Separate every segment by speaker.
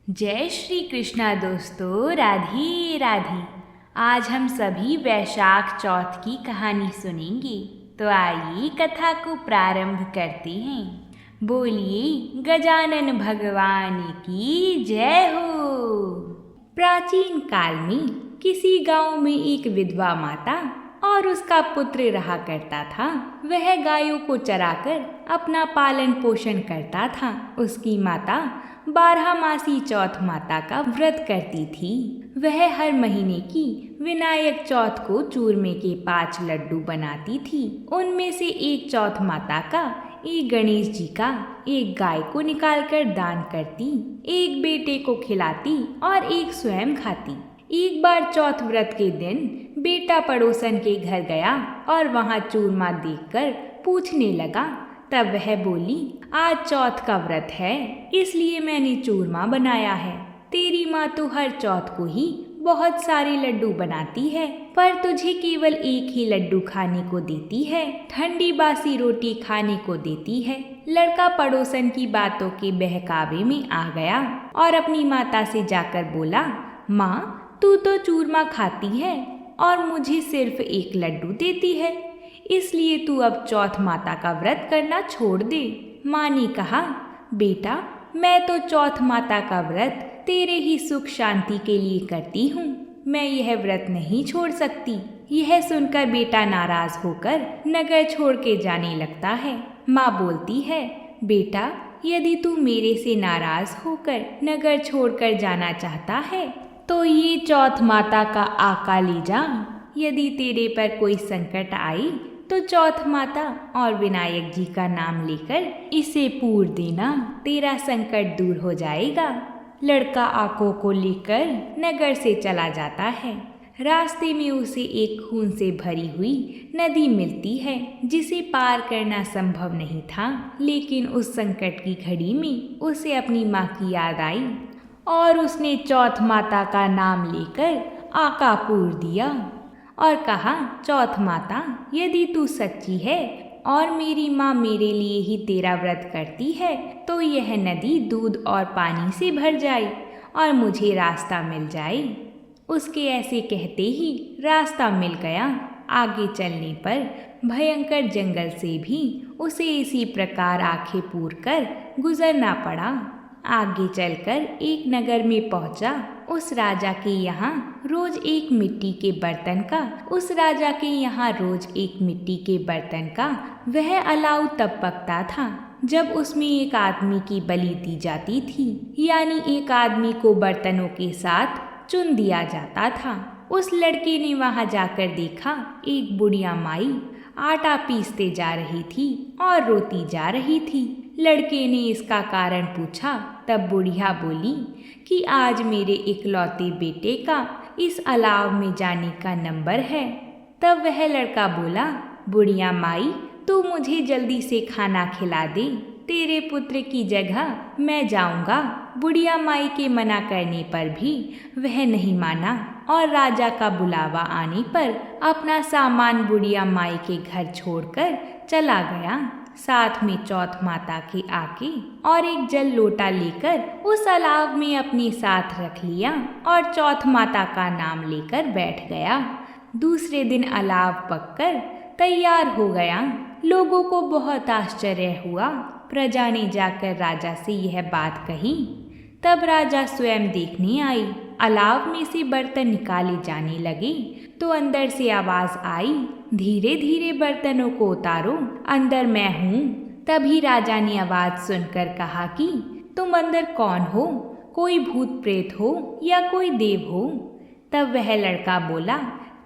Speaker 1: जय श्री कृष्णा दोस्तों, राधे राधे। आज हम सभी वैशाख चौथ की कहानी सुनेंगे। तो आइए कथा को प्रारंभ करते हैं। बोलिए गजानन भगवान की जय हो। प्राचीन काल में किसी गांव में एक विधवा माता और उसका पुत्र रहा करता था। वह गायों को चराकर अपना पालन पोषण करता था। उसकी माता 12 मासी चौथ माता का व्रत करती थी। वह हर महीने की विनायक चौथ को चूरमे के 5 लड्डू बनाती थी। उनमें से एक चौथ माता का, एक गणेश जी का, एक गाय को निकालकर दान करती, एक बेटे को खिलाती और एक स्वयं खाती। एक बार चौथ व्रत के दिन बेटा पड़ोसन के घर गया और वहां चूरमा देखकर पूछने लगा। तब वह बोली, आज चौथ का व्रत है, इसलिए मैंने चूरमा बनाया है। तेरी माँ तो हर चौथ को ही बहुत सारे लड्डू बनाती है, पर तुझे केवल एक ही लड्डू खाने को देती है, ठंडी बासी रोटी खाने को देती है। लड़का पड़ोसन की बातों के बहकावे में आ गया और अपनी माता से जाकर बोला, माँ तू तो चूरमा खाती है और मुझे सिर्फ एक लड्डू देती है, इसलिए तू अब चौथ माता का व्रत करना छोड़ दे। माँ ने कहा, बेटा मैं तो चौथ माता का व्रत तेरे ही सुख शांति के लिए करती हूँ, मैं यह व्रत नहीं छोड़ सकती। यह सुनकर बेटा नाराज होकर नगर छोड़ के जाने लगता है। माँ बोलती है, बेटा यदि तू मेरे से नाराज होकर नगर छोड़कर जाना चाहता है तो ये चौथ माता का आका ले जा। यदि तेरे पर कोई संकट आई तो चौथ माता और विनायक जी का नाम लेकर इसे पूर देना, तेरा संकट दूर हो जाएगा। लड़का आकों को लेकर नगर से चला जाता है। रास्ते में उसे एक खून से भरी हुई नदी मिलती है, जिसे पार करना संभव नहीं था। लेकिन उस संकट की घड़ी में उसे अपनी माँ की याद आई और उसने चौथ माता का नाम लेकर आका पूर दिया और कहा, चौथ माता यदि तू सच्ची है और मेरी माँ मेरे लिए ही तेरा व्रत करती है तो यह नदी दूध और पानी से भर जाए और मुझे रास्ता मिल जाए। उसके ऐसे कहते ही रास्ता मिल गया। आगे चलने पर भयंकर जंगल से भी उसे इसी प्रकार आंखें पूर कर गुजरना पड़ा। आगे चलकर एक नगर में पहुंचा। उस राजा के यहाँ रोज एक मिट्टी के बर्तन का वह अलाव तब पकता था जब उसमें एक आदमी की बलि दी जाती थी, यानी एक आदमी को बर्तनों के साथ चुन दिया जाता था। उस लड़के ने वहां जाकर देखा, एक बुढ़िया माई आटा पीसते जा रही थी और रोती जा रही थी। लड़के ने इसका कारण पूछा। तब बुढ़िया बोली कि आज मेरे इकलौते बेटे का इस अलाव में जाने का नंबर है। तब वह लड़का बोला, बुढ़िया माई तू मुझे जल्दी से खाना खिला दे, तेरे पुत्र की जगह मैं जाऊंगा। बुढ़िया माई के मना करने पर भी वह नहीं माना और राजा का बुलावा आने पर अपना सामान बुढ़िया माई के घर छोड़कर चला गया। साथ में चौथ माता के आके और एक जल लोटा लेकर उस अलाव में अपने साथ रख लिया और चौथ माता का नाम लेकर बैठ गया। दूसरे दिन अलाव पककर तैयार हो गया। लोगों को बहुत आश्चर्य हुआ। प्रजा ने जाकर राजा से यह बात कही। तब राजा स्वयं देखने आई। अलाव में से बर्तन निकाले जाने लगे तो अंदर से आवाज आई, धीरे धीरे बर्तनों को उतारो, अंदर मैं हूँ। तभी राजा ने आवाज सुनकर कहा कि तुम अंदर कौन हो, कोई भूत प्रेत हो या कोई देव हो? तब वह लड़का बोला,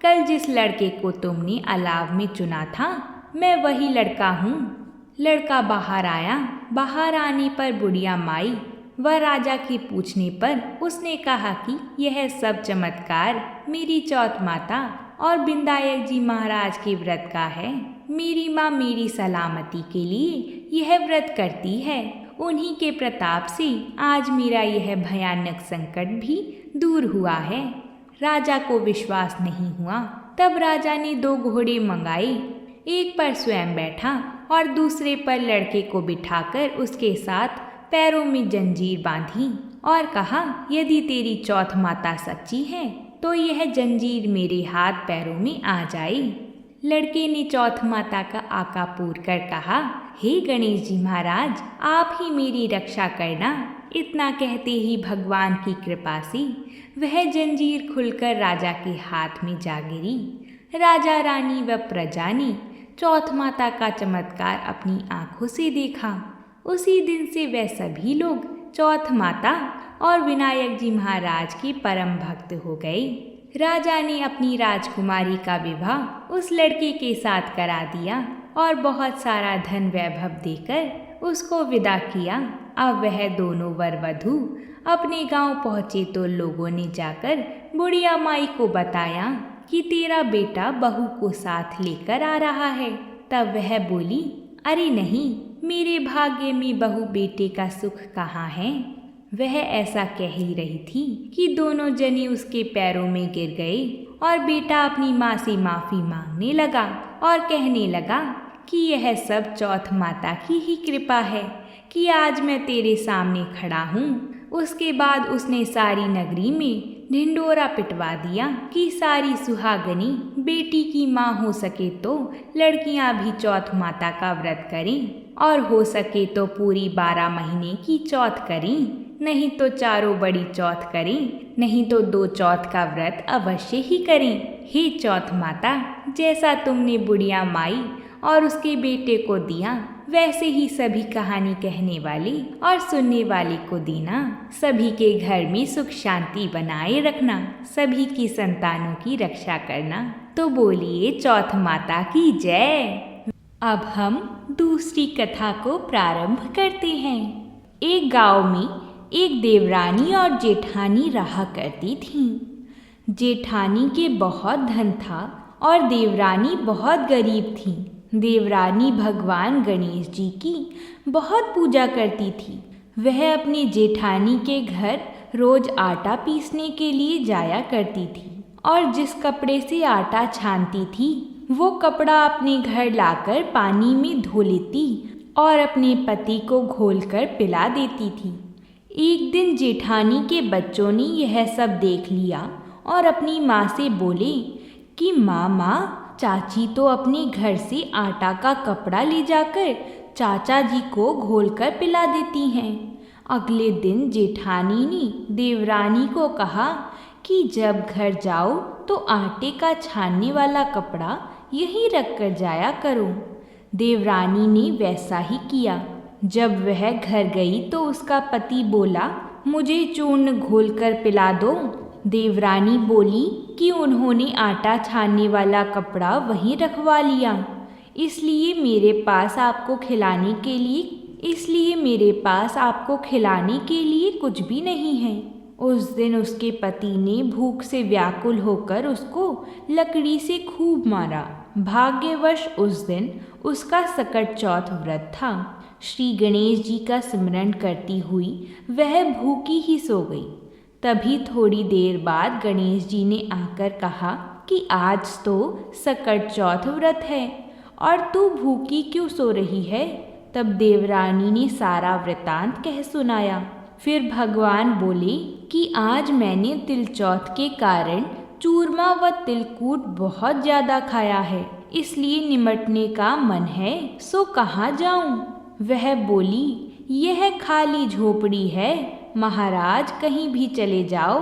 Speaker 1: कल जिस लड़के को तुमने अलाव में चुना था मैं वही लड़का हूँ। लड़का बाहर आया। बाहर आने पर बुढ़िया माई वह राजा के पूछने पर उसने कहा कि यह सब चमत्कार मेरी चौथ माता और बिंदायक जी महाराज के व्रत का है। मेरी माँ मेरी सलामती के लिए यह व्रत करती है। उन्हीं के प्रताप से आज मेरा यह भयानक संकट भी दूर हुआ है। राजा को विश्वास नहीं हुआ। तब राजा ने 2 घोड़े मंगाए, एक पर स्वयं बैठा और दूसरे पर लड़के को बिठाकर उसके साथ पैरों में जंजीर बांधी और कहा, यदि तेरी चौथ माता सच्ची है तो यह जंजीर मेरे हाथ पैरों में आ जाए। लड़के ने चौथ माता का आका पूर कर कहा, हे गणेश जी महाराज, आप ही मेरी रक्षा करना। इतना कहते ही भगवान की कृपा से वह जंजीर खुलकर राजा के हाथ में जा गिरी। राजा, रानी व प्रजा ने चौथ माता का चमत्कार अपनी आंखों से देखा। उसी दिन से वह सभी लोग चौथ माता और विनायक जी महाराज के परम भक्त हो गए। राजा ने अपनी राजकुमारी का विवाह उस लड़के के साथ करा दिया और बहुत सारा धन वैभव देकर उसको विदा किया। अब वह दोनों वर वधू अपने गांव पहुँचे तो लोगों ने जाकर बुढ़िया माई को बताया कि तेरा बेटा बहू को साथ लेकर आ रहा है। तब वह बोली, अरे नहीं, मेरे भाग्य में बहू बेटे का सुख कहाँ है। वह ऐसा कह ही रही थी कि दोनों जने उसके पैरों में गिर गए और बेटा अपनी माँ से माफ़ी मांगने लगा और कहने लगा कि यह सब चौथ माता की ही कृपा है कि आज मैं तेरे सामने खड़ा हूँ। उसके बाद उसने सारी नगरी में ढिंडोरा पिटवा दिया कि सारी सुहागनी बेटी की माँ हो सके तो लड़कियाँ भी चौथ माता का व्रत करें और हो सके तो पूरी 12 महीने की चौथ करें, नहीं तो चारों बड़ी चौथ करें, नहीं तो 2 चौथ का व्रत अवश्य ही करें। हे चौथ माता, जैसा तुमने बुढ़िया माई और उसके बेटे को दिया वैसे ही सभी कहानी कहने वाले और सुनने वाले को देना। सभी के घर में सुख शांति बनाए रखना, सभी की संतानों की रक्षा करना। तो बोलिए चौथ माता की जय। अब हम दूसरी कथा को प्रारंभ करते हैं। एक गांव में एक देवरानी और जेठानी रहा करती थीं। जेठानी के बहुत धन था और देवरानी बहुत गरीब थी। देवरानी भगवान गणेश जी की बहुत पूजा करती थी। वह अपनी जेठानी के घर रोज आटा पीसने के लिए जाया करती थी और जिस कपड़े से आटा छानती थी वो कपड़ा अपने घर लाकर पानी में धो लेती और अपने पति को घोलकर पिला देती थी। एक दिन जेठानी के बच्चों ने यह सब देख लिया और अपनी माँ से बोले कि माँ, चाची तो अपने घर से आटा का कपड़ा ले जाकर चाचा जी को घोलकर पिला देती हैं। अगले दिन जेठानी ने देवरानी को कहा कि जब घर जाओ तो आटे का छानने वाला कपड़ा यहीं रख कर जाया करो। देवरानी ने वैसा ही किया। जब वह घर गई तो उसका पति बोला, मुझे चूर्ण घोलकर पिला दो। देवरानी बोली कि उन्होंने आटा छानने वाला कपड़ा वहीं रखवा लिया, इसलिए मेरे पास आपको खिलाने के लिए कुछ भी नहीं है। उस दिन उसके पति ने भूख से व्याकुल होकर उसको लकड़ी से खूब मारा। भाग्यवश उस दिन उसका सकट चौथ व्रत था। श्री गणेश जी का स्मरण करती हुई वह भूखी ही सो गई। तभी थोड़ी देर बाद गणेश जी ने आकर कहा कि आज तो सकट चौथ व्रत है और तू भूखी क्यों सो रही है। तब देवरानी ने सारा वृतांत कह सुनाया। फिर भगवान बोले कि आज मैंने तिल चौथ के कारण चूरमा व तिलकूट बहुत ज़्यादा खाया है, इसलिए निमटने का मन है, सो कहाँ जाऊँ। वह बोली, यह खाली झोपड़ी है, महाराज कहीं भी चले जाओ।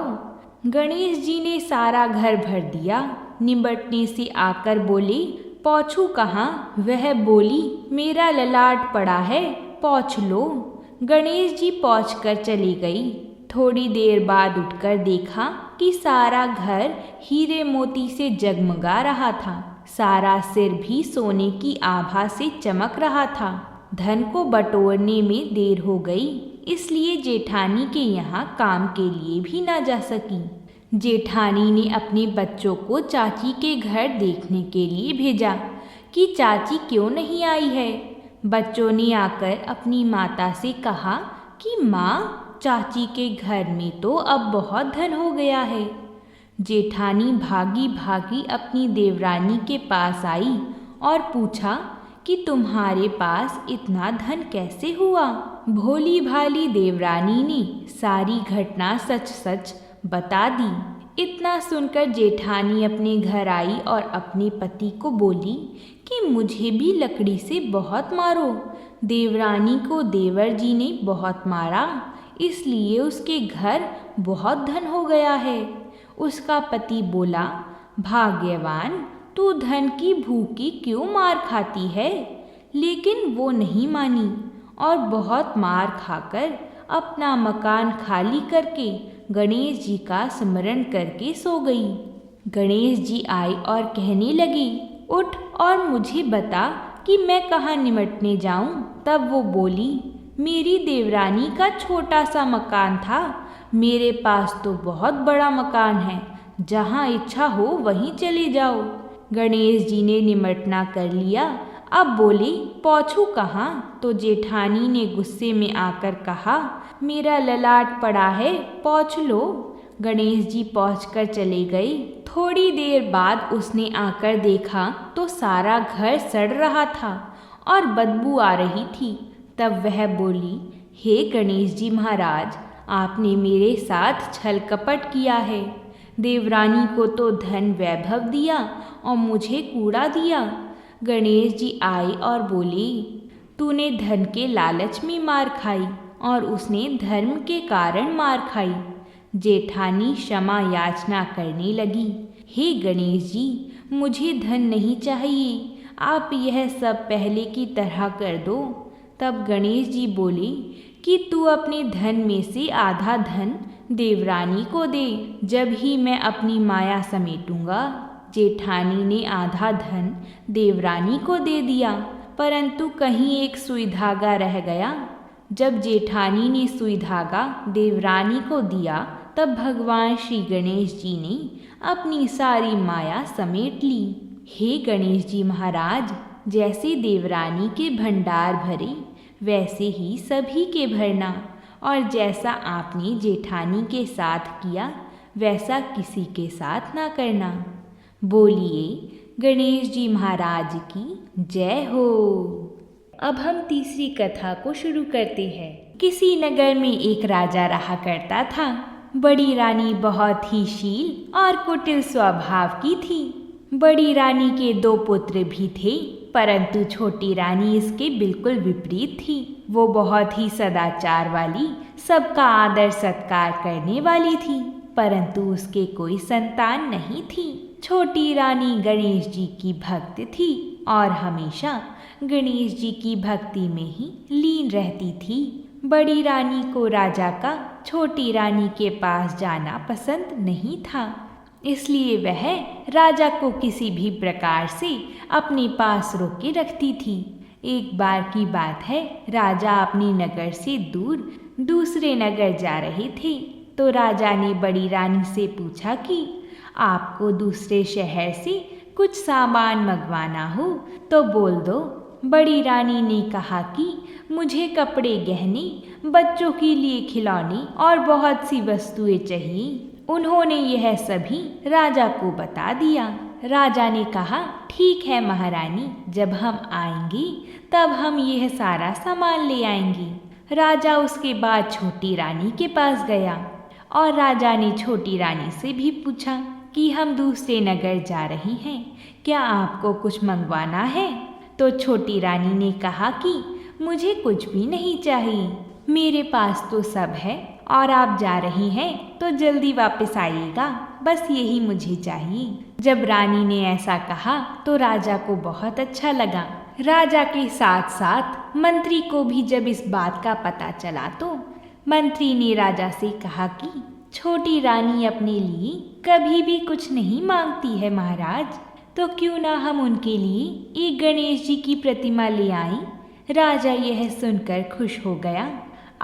Speaker 1: गणेश जी ने सारा घर भर दिया। निमटने से आकर बोले, पौंछू कहाँ। वह बोली, मेरा ललाट पड़ा है, पौंछ लो। गणेश जी पहुँच कर चली गई। थोड़ी देर बाद उठकर देखा कि सारा घर हीरे मोती से जगमगा रहा था। सारा सिर भी सोने की आभा से चमक रहा था। धन को बटोरने में देर हो गई, इसलिए जेठानी के यहाँ काम के लिए भी ना जा सकी। जेठानी ने अपने बच्चों को चाची के घर देखने के लिए भेजा कि चाची क्यों नहीं आई है। बच्चों ने आकर अपनी माता से कहा कि माँ, चाची के घर में तो अब बहुत धन हो गया है। जेठानी भागी भागी अपनी देवरानी के पास आई और पूछा कि तुम्हारे पास इतना धन कैसे हुआ। भोली भाली देवरानी ने सारी घटना सच सच बता दी। इतना सुनकर जेठानी अपने घर आई और अपने पति को बोली कि मुझे भी लकड़ी से बहुत मारो। देवरानी को देवर जी ने बहुत मारा, इसलिए उसके घर बहुत धन हो गया है। उसका पति बोला, भाग्यवान, तू धन की भूखी क्यों मार खाती है। लेकिन वो नहीं मानी और बहुत मार खाकर अपना मकान खाली करके गणेश जी का स्मरण करके सो गई। गणेश जी आई और कहने लगे, उठ और मुझे बता कि मैं कहाँ निमटने जाऊं। तब वो बोली, मेरी देवरानी का छोटा सा मकान था, मेरे पास तो बहुत बड़ा मकान है, जहाँ इच्छा हो वहीं चले जाओ। गणेश जी ने निमटना कर लिया। अब बोले, पहुँचूं कहाँ। तो जेठानी ने गुस्से में आकर कहा, मेरा ललाट पड़ा है, पहुँच लो। गणेश जी पहुँचकर चले गए। थोड़ी देर बाद उसने आकर देखा तो सारा घर सड़ रहा था और बदबू आ रही थी। तब वह बोली, हे गणेश जी महाराज, आपने मेरे साथ छल कपट किया है। देवरानी को तो धन वैभव दिया और मुझे कूड़ा दिया। गणेश जी आए और बोले, तूने धन के लालच में मार खाई और उसने धर्म के कारण मार खाई। जेठानी क्षमा याचना करने लगी, हे गणेश जी, मुझे धन नहीं चाहिए, आप यह सब पहले की तरह कर दो। तब गणेश जी बोले कि तू अपने धन में से आधा धन देवरानी को दे, जब ही मैं अपनी माया समेटूंगा। जेठानी ने आधा धन देवरानी को दे दिया, परंतु कहीं एक सुई धागा रह गया। जब जेठानी ने सुई धागा देवरानी को दिया, तब भगवान श्री गणेश जी ने अपनी सारी माया समेट ली। हे गणेश जी महाराज, जैसे देवरानी के भंडार भरे, वैसे ही सभी के भरना, और जैसा आपने जेठानी के साथ किया, वैसा किसी के साथ ना करना। बोलिए गणेश जी महाराज की जय हो। अब हम तीसरी कथा को शुरू करते हैं। किसी नगर में एक राजा रहा करता था। बड़ी रानी बहुत ही शील और कुटिल स्वभाव की थी। बड़ी रानी के 2 पुत्र भी थे, परंतु छोटी रानी इसके बिल्कुल विपरीत थी। वो बहुत ही सदाचार वाली, सबका आदर सत्कार करने वाली थी, परंतु उसके कोई संतान नहीं थी। छोटी रानी गणेश जी की भक्त थी और हमेशा गणेश जी की भक्ति में ही लीन रहती थी। बड़ी रानी को राजा का छोटी रानी के पास जाना पसंद नहीं था, इसलिए वह राजा को किसी भी प्रकार से अपने पास रोके रखती थी। एक बार की बात है, राजा अपने नगर से दूर दूसरे नगर जा रहे थे, तो राजा ने बड़ी रानी से पूछा कि आपको दूसरे शहर से कुछ सामान मंगवाना हो तो बोल दो। बड़ी रानी ने कहा कि मुझे कपड़े, गहने, बच्चों के लिए खिलौने और बहुत सी वस्तुएं चाहिए। उन्होंने यह सभी राजा को बता दिया। राजा ने कहा, ठीक है महारानी, जब हम आएंगे तब हम यह सारा सामान ले आएंगे। राजा उसके बाद छोटी रानी के पास गया और राजा ने छोटी रानी से भी पूछा कि हम दूसरे नगर जा रहे हैं, क्या आपको कुछ मंगवाना है। तो छोटी रानी ने कहा कि मुझे कुछ भी नहीं चाहिए, मेरे पास तो सब है और आप जा रही हैं तो जल्दी वापस आइएगा, बस यही मुझे चाहिए। जब रानी ने ऐसा कहा तो राजा को बहुत अच्छा लगा। राजा के साथ साथ मंत्री को भी जब इस बात का पता चला तो मंत्री ने राजा से कहा कि छोटी रानी अपने लिए कभी भी कुछ नहीं मांगती है महाराज, तो क्यों ना हम उनके लिए एक गणेश जी की प्रतिमा ले आएं। राजा यह सुनकर खुश हो गया।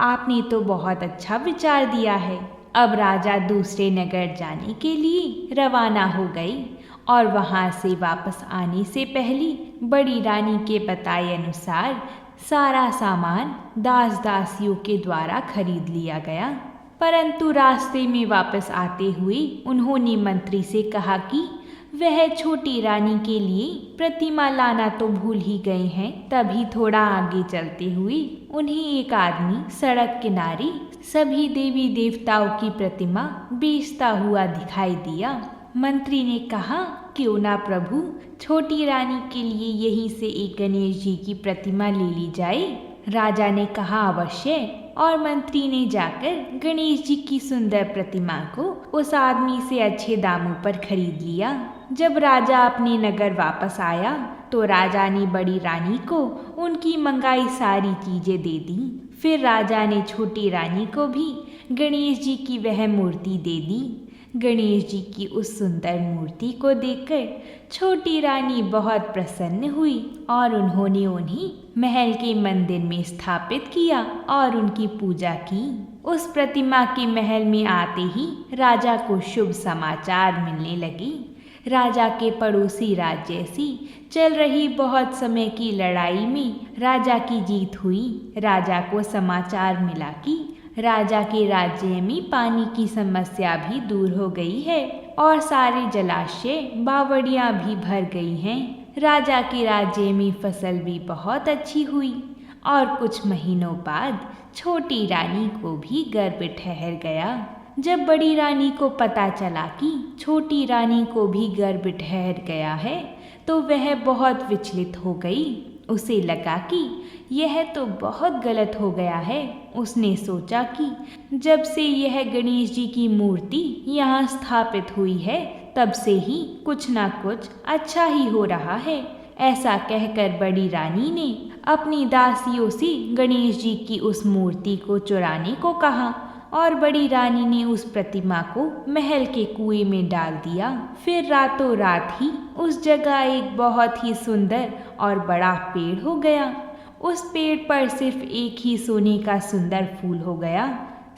Speaker 1: आपने तो बहुत अच्छा विचार दिया है। अब राजा दूसरे नगर जाने के लिए रवाना हो गई और वहां से वापस आने से पहले बड़ी रानी के बताए अनुसार सारा सामान दास दासियों के द्वारा खरीद लिया गया। परंतु रास्ते में वापस आते हुए उन्होंने मंत्री से कहा कि वह छोटी रानी के लिए प्रतिमा लाना तो भूल ही गए हैं। तभी थोड़ा आगे चलते हुए उन्हें एक आदमी सड़क किनारे सभी देवी देवताओं की प्रतिमा बेचता हुआ दिखाई दिया। मंत्री ने कहा, क्यों ना प्रभु, छोटी रानी के लिए यहीं से एक गणेश जी की प्रतिमा ले ली जाए। राजा ने कहा, अवश्य। और मंत्री ने जाकर गणेश जी की सुंदर प्रतिमा को उस आदमी से अच्छे दामों पर खरीद लिया। जब राजा अपने नगर वापस आया तो राजा ने बड़ी रानी को उनकी मंगाई सारी चीजें दे दी। फिर राजा ने छोटी रानी को भी गणेश जी की वह मूर्ति दे दी। गणेश जी की उस सुंदर मूर्ति को देखकर छोटी रानी बहुत प्रसन्न हुई और उन्होंने उन्हें महल के मंदिर में स्थापित किया और उनकी पूजा की। उस प्रतिमा के महल में आते ही राजा को शुभ समाचार मिलने लगे। राजा के पड़ोसी राज्य से चल रही बहुत समय की लड़ाई में राजा की जीत हुई। राजा को समाचार मिला कि राजा के राज्य में पानी की समस्या भी दूर हो गई है और सारे जलाशय बावड़ियां भी भर गई हैं। राजा के राज्य में फसल भी बहुत अच्छी हुई और कुछ महीनों बाद छोटी रानी को भी गर्भ ठहर गया। जब बड़ी रानी को पता चला कि छोटी रानी को भी गर्भ ठहर गया है तो वह बहुत विचलित हो गई। उसे लगा कि यह तो बहुत गलत हो गया है। उसने सोचा कि जब से यह गणेश जी की मूर्ति यहाँ स्थापित हुई है तब से ही कुछ ना कुछ अच्छा ही हो रहा है। ऐसा कहकर बड़ी रानी ने अपनी दासियों से गणेश जी की उस मूर्ति को चुराने को कहा और बड़ी रानी ने उस प्रतिमा को महल के कुएं में डाल दिया। फिर रातों रात ही उस जगह एक बहुत ही सुंदर और बड़ा पेड़ हो गया। उस पेड़ पर सिर्फ एक ही सोने का सुंदर फूल हो गया।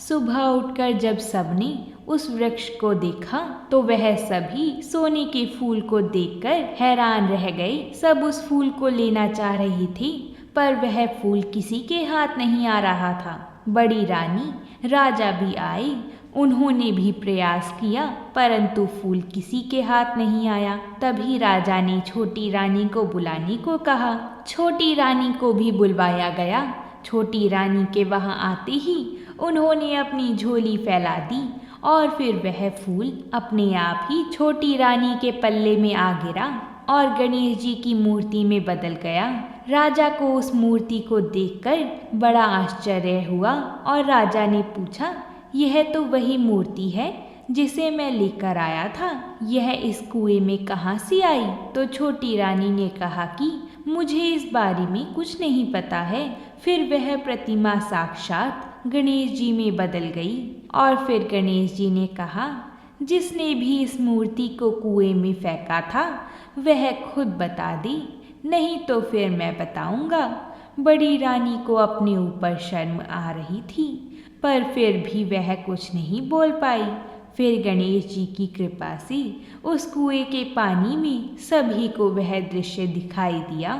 Speaker 1: सुबह उठकर जब सबने उस वृक्ष को देखा तो वह सभी सोने के फूल को देखकर हैरान रह गए। सब उस फूल को लेना चाह रही थी पर वह फूल किसी के हाथ नहीं आ रहा था। बड़ी रानी, राजा भी आए। उन्होंने भी प्रयास किया परंतु फूल किसी के हाथ नहीं आया। तभी राजा ने छोटी रानी को बुलाने को कहा। छोटी रानी को भी बुलवाया गया। छोटी रानी के वहां आते ही उन्होंने अपनी झोली फैला दी और फिर वह फूल अपने आप ही छोटी रानी के पल्ले में आ गिरा और गणेश जी की मूर्ति में बदल गया। राजा को उस मूर्ति को देखकर बड़ा आश्चर्य हुआ और राजा ने पूछा, यह तो वही मूर्ति है जिसे मैं लेकर आया था। यह इस कुएं में कहाँ से आई? तो छोटी रानी ने कहा कि मुझे इस बारे में कुछ नहीं पता है। फिर वह प्रतिमा साक्षात गणेश जी में बदल गई और फिर गणेश जी ने कहा, जिसने भी इस मूर्ति को कुएं में फेंका था वह खुद बता दे, नहीं तो फिर मैं बताऊंगा। बड़ी रानी को अपने ऊपर शर्म आ रही थी पर फिर भी वह कुछ नहीं बोल पाई। फिर गणेश जी की कृपा से उस कुएं के पानी में सभी को वह दृश्य दिखाई दिया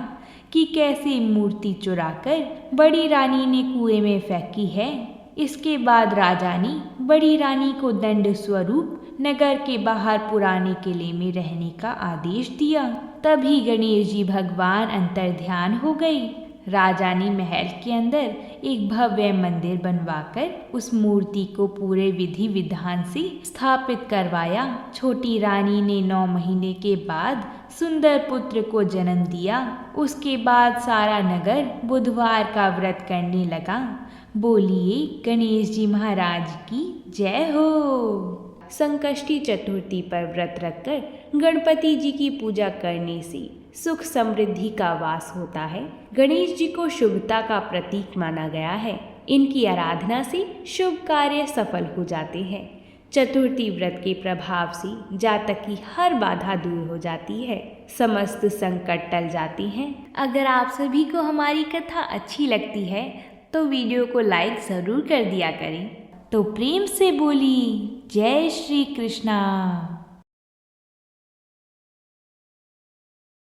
Speaker 1: कि कैसे मूर्ति चुराकर बड़ी रानी ने कुएं में फेंकी है। इसके बाद राजा ने बड़ी रानी को दंड स्वरूप नगर के बाहर पुराने किले में रहने का आदेश दिया। तभी गणेश जी भगवान अंतर्ध्यान हो गए। राजा ने महल के अंदर एक भव्य मंदिर बनवाकर उस मूर्ति को पूरे विधि विधान से स्थापित करवाया। छोटी रानी ने 9 महीने के बाद सुंदर पुत्र को जन्म दिया। उसके बाद सारा नगर बुधवार का व्रत करने लगा। बोलिए गणेश जी महाराज की जय हो। संकष्टी चतुर्थी पर व्रत रखकर गणपति जी की पूजा करने से सुख समृद्धि का वास होता है। गणेश जी को शुभता का प्रतीक माना गया है। इनकी आराधना से शुभ कार्य सफल हो जाते हैं। चतुर्थी व्रत के प्रभाव से जातक की हर बाधा दूर हो जाती है, समस्त संकट टल जाते हैं। अगर आप सभी को हमारी कथा अच्छी लगती है तो वीडियो को लाइक ज़रूर कर दिया करें। तो प्रेम से बोली जय श्री कृष्णा।